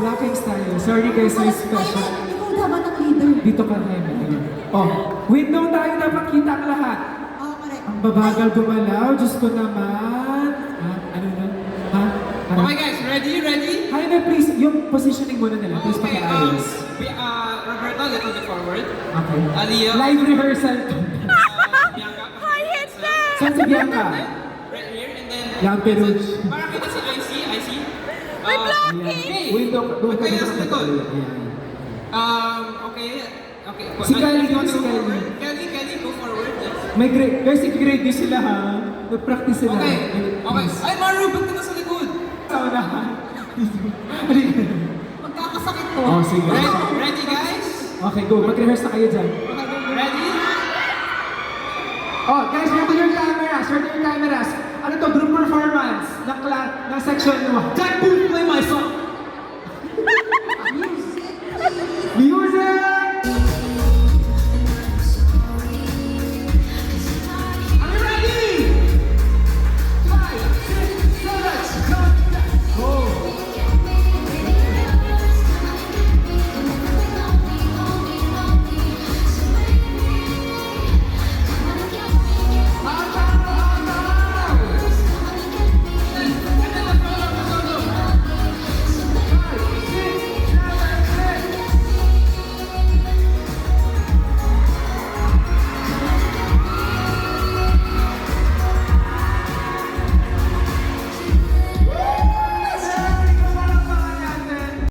Blockings tayo. Sorry guys, may special. Ikaw dapat ang leader. Dito ka tayo. Oh, window tayo dapat kita ang lahat. Oo, correct. Ang babagal gumalaw. Diyos ko naman. Ha? Ano na? Ha? Parang- Okay guys, ready? Hi, na please. Yung positioning muna nila. Please Okay, pakiayos. Roberto, little bit forward. Okay. Aliyah. Live rehearsal to. Bianca. Saan si Bianca? Right here, and then... Yan, Peruch. Para kita si IC. Ayan. Window. Doon ka Okay, dito nasa sa likod. Ayan. Okay. Si Kylie, You want si to go Kylie. forward? Kylie, go forward. Yes. May grade. Guys, i-grade nyo sila ha. Nag-practice sila. Okay. Ay, Maru, ba't ka nasa likod? Sa unahan. Magkakasakit to. Oh, sige. Ready, guys? Okay, go. Mag-rehearse na kayo dyan. Ready? Oh, guys, ready your cameras. Ready your cameras. Ano to? Group performance ng section 1. Jack Booth, play my song.